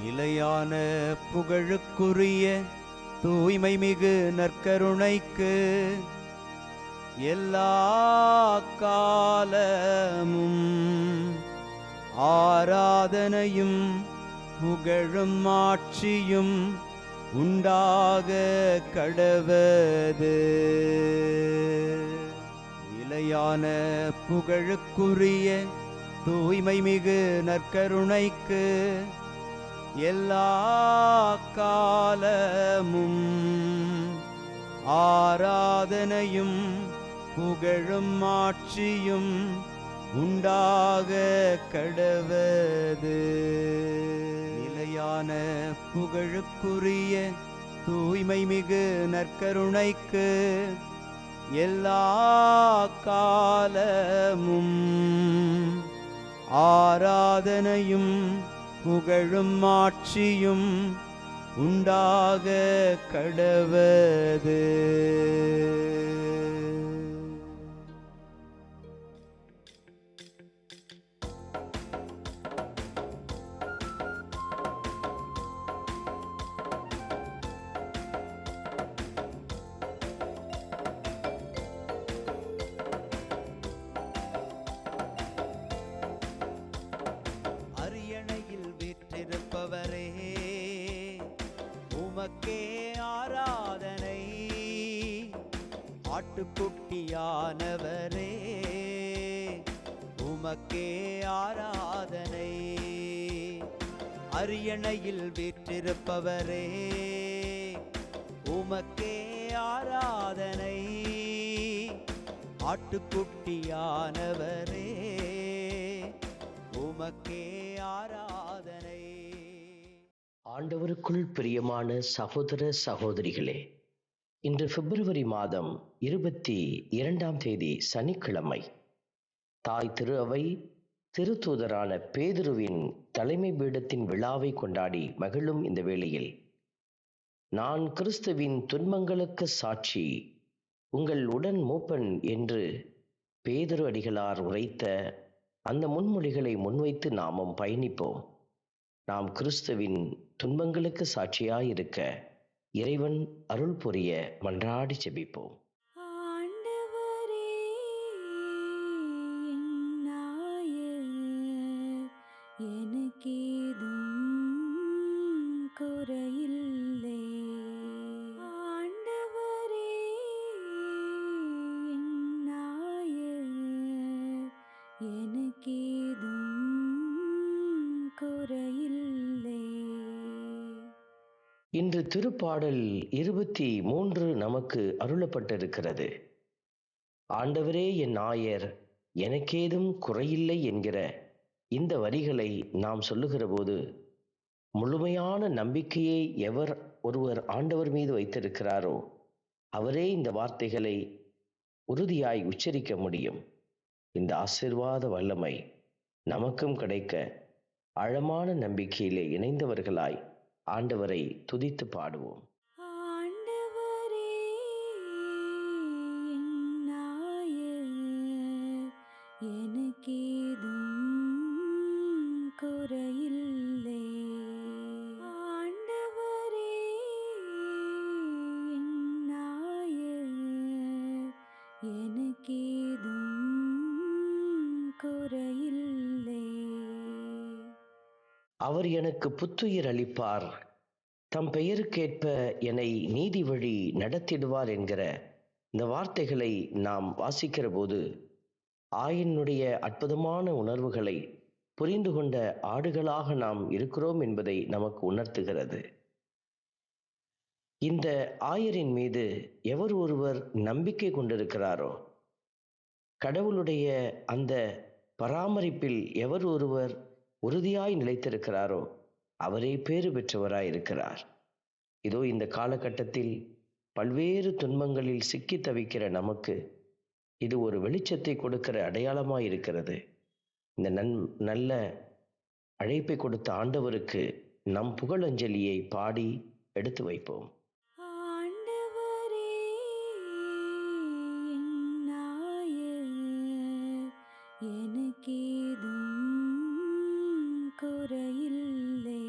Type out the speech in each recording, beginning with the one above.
நிலையான புகழுக்குரிய தூய்மை மிகு நற்கருணைக்கு எல்லா காலமும் ஆராதனையும் புகழும் ஆட்சியும் உண்டாக கடவது. நிலையான புகழுக்குரிய தூய்மை மிகு நற்கருணைக்கு எல்லா காலமும் ஆராதனையும் புகழும் ஆட்சியும் உண்டாக கடவது. நிலையான புகழுக்குரிய தூய்மை மிகு நற்கருணைக்கு எல்லா காலமும் ஆராதனையும் புகழும் ஆட்சியும் உண்டாக கடவது. அரியணையில் வீற்றிருப்பவரே, உமக்கே ஆராதனை. ஆட்டுக்குட்டியானவரே, உமக்கே ஆராதனை. அரியணையில் வீற்றிருப்பவரே, உமக்கே ஆராதனை. ஆட்டுக்குட்டியானவரே, உமக்கே ஆராதனை. ஆண்டவருக்குள் பிரியமான சகோதர சகோதரிகளே, இன்று பிப்ரவரி மாதம் 22 சனிக்கிழமை, தாய் திரு அவை திருத்தூதரான பேதுருவின் தலைமை பீடத்தின் விழாவை கொண்டாடி மகிழும் இந்த வேளையில், நான் கிறிஸ்துவின் துன்பங்களுக்கு சாட்சி, உங்கள் உடன் மூப்பன் என்று பேதுரு அடிகளார் உரைத்த அந்த முன்மொழிகளை முன்வைத்து நாமும் பயணிப்போம். நாம் கிறிஸ்துவின் துன்பங்களுக்கு சாட்சியாயிருக்க இறைவன் அருள் புரிய மன்றாடி செபிப்போம். குறையில்லை ஆண்டவரே, எனக்கேதும் குறையில்லை. இன்று திருப்பாடல் 23 நமக்கு அருளப்பட்டிருக்கிறது. ஆண்டவரே என் ஆயர், எனக்கேதும் குறையில்லை என்கிற இந்த வரிகளை நாம் சொல்லுகிற போது, முழுமையான நம்பிக்கையை ஒருவர் ஆண்டவர் மீது வைத்திருக்கிறாரோ அவரே இந்த வார்த்தைகளை உறுதியாய் உச்சரிக்க முடியும். இந்த ஆசீர்வாத வல்லமை நமக்கும் கிடைக்க ஆழமான நம்பிக்கையிலே இணைந்தவர்களாய் ஆண்டவரை துதித்து பாடுவோம். ஆண்டவரே, எனக்கேதும் குறையில்லை. ஆண்டவரே, என் ஆயர், எனக்கேதும் குறையில்லை. ஆண்டவரே, என் ஆயர், எனக்கேதும் குறையில்லை. ஆண்டவரே, என் ஆயர், எனக்கேதும் குறையில்லை. ஆண்டவரே, என் ஆயர், எனக்கேதும் குறையில்லை. ஆண்டவரே, என் ஆயர், எனக்கேதும் குறையில்லை. அவர் எனக்கு புத்துயிர் அளிப்பார், தம் பெயருக்கேற்ப என்னை நீதி வழி நடத்திடுவார் என்கிற இந்த வார்த்தைகளை நாம் வாசிக்கிற போது, ஆயனுடைய அற்புதமான உணர்வுகளை புரிந்து கொண்ட ஆடுகளாக நாம் இருக்கிறோம் என்பதை நமக்கு உணர்த்துகிறது. இந்த ஆயரின் மீது எவர் ஒருவர் நம்பிக்கை கொண்டிருக்கிறாரோ, கடவுளுடைய அந்த பராமரிப்பில் எவர் ஒருவர் உறுதியாய் நிலைத்திருக்கிறாரோ அவரே பேறு பெற்றவராய் இருக்கிறார். இதோ இந்த காலகட்டத்தில் பல்வேறு துன்பங்களில் சிக்கி தவிக்கிற நமக்கு இது ஒரு வெளிச்சத்தை கொடுக்கிற அடையாளமாய் இருக்கிறது. இந்த நல்ல அழைப்பை கொடுத்த ஆண்டவருக்கு நம் புகழஞ்சலியை பாடி எடுத்து வைப்போம். ஆண்டவரே, என் ஆயர், எனக்கேதும் குறையில்லை.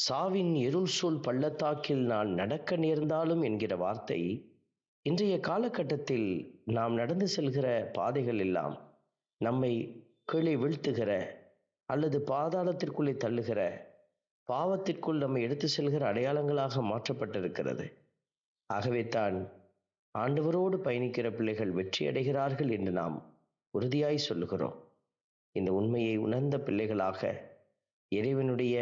சாவின் இருள் சூழ் பள்ளத்தாக்கில் நான் நடக்க நேர்ந்தாலும் என்கிற வார்த்தை இன்றைய காலகட்டத்தில் நாம் நடந்து செல்கிற பாதைகள் எல்லாம் நம்மை கீழே வீழ்த்துகிற அல்லது பாதாளத்திற்குள்ளே தள்ளுகிற பாவத்திற்குள் நம்மை எடுத்து செல்கிற அடையாளங்களாக மாற்றப்பட்டிருக்கிறது. ஆகவே தான் ஆண்டவரோடு பயணிக்கிற பிள்ளைகள் வெற்றி அடைகிறார்கள் என்று நாம் உறுதியாய் சொல்லுகிறோம். இந்த உண்மையை உணர்ந்த பிள்ளைகளாக இறைவனுடைய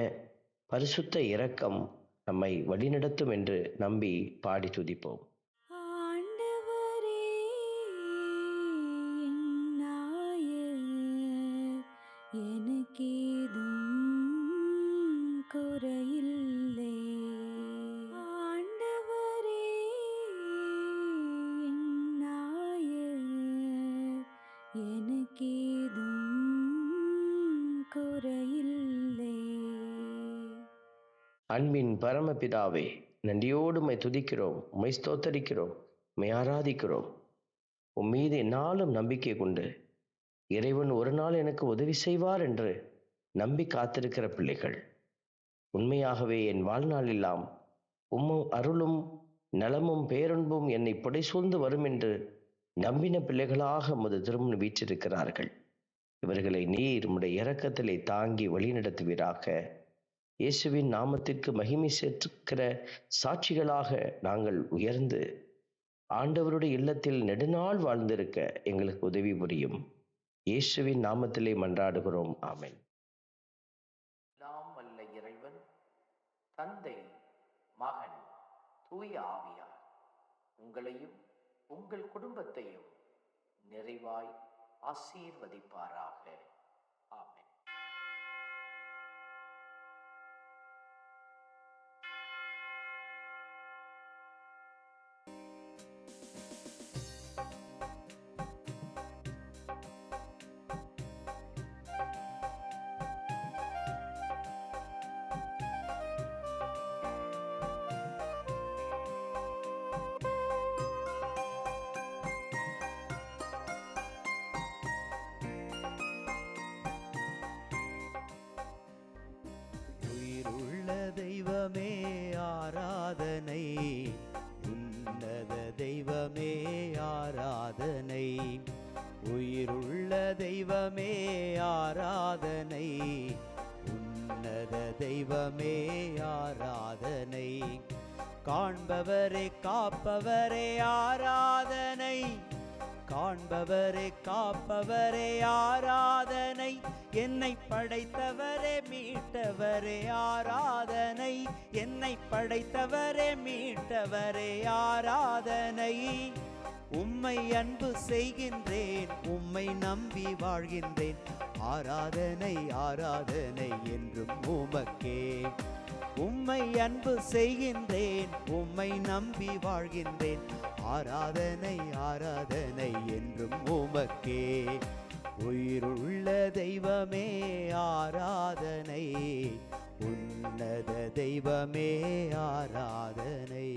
பரிசுத்த இரக்கம் நம்மை வழிநடத்தும் என்று நம்பி பாடி துதிப்போம். ஆண்டவரே என் நாயர், எனக்கேதும் குறையில்லை. ஆண்டவரே என் நாயர், எனக்கேதும் குறையில்லை. அன்பின் பரமபிதாவே, நன்றியோடு உம்மை துதிக்கிறோம், உம்மை ஸ்தோத்தரிக்கிறோம், உம்மை ஆராதிக்கிறோம். உம் மீது என்னாலும் நம்பிக்கை கொண்டு இறைவன் ஒரு நாள் எனக்கு உதவி செய்வார் என்று நம்பி காத்திருக்கிற பிள்ளைகள், உண்மையாகவே என் வாழ்நாளெல்லாம் உம்மும் அருளும் நலமும் பேரன்பும் என்னை புடைசூழ்ந்து வரும் என்று நம்பின பிள்ளைகளாக உமது திருமுன் வீற்றிருக்கிறார்கள். இவர்களை நீர் உம்முடைய இரக்கத்திலே தாங்கி வழிநடத்துவீராக. இயேசுவின் நாமத்திற்கு மகிமை சேர்க்கிற சாட்சிகளாக நாங்கள் உயர்ந்து ஆண்டவருடைய இல்லத்தில் நெடுநாள் வாழ்ந்திருக்க எங்களுக்கு உதவி புரியும். இயேசுவின் நாமத்திலே மன்றாடுகிறோம், ஆமென். எல்லாம் வல்ல இறைவன், தந்தை, மகன், தூய ஆவியார் உங்களையும் உங்கள் குடும்பத்தையும் நிறைவாய் ஆசீர்வதிப்பாராக. ஆமென். உயிருள்ள தெய்வமே ஆராதனை, உன்னத தெய்வமே ஆராதனை. உயிருள்ள தெய்வமே ஆராதனை, உன்னத தெய்வமே ஆராதனை. காண்பவரே காப்பவரே ஆராதனை, காண்பவரே காப்பவரே ஆராதனை. என்னை படைத்தவரே மீட்டவரே ஆராதனை, என்னை படைத்தவரே மீட்டவரே ஆராதனை. உம்மை அன்பு செய்கின்றேன், உம்மை நம்பி வாழ்கின்றேன். ஆராதனை ஆராதனை என்றும் உமக்கே. உம்மை அன்பு செய்கின்றேன், உம்மை நம்பி வாழ்கின்றேன். ஆராதனை ஆராதனை என்றும் உமக்கே. உயிருள்ள தெய்வமே ஆராதனை, உன்னத தெய்வமே ஆராதனை.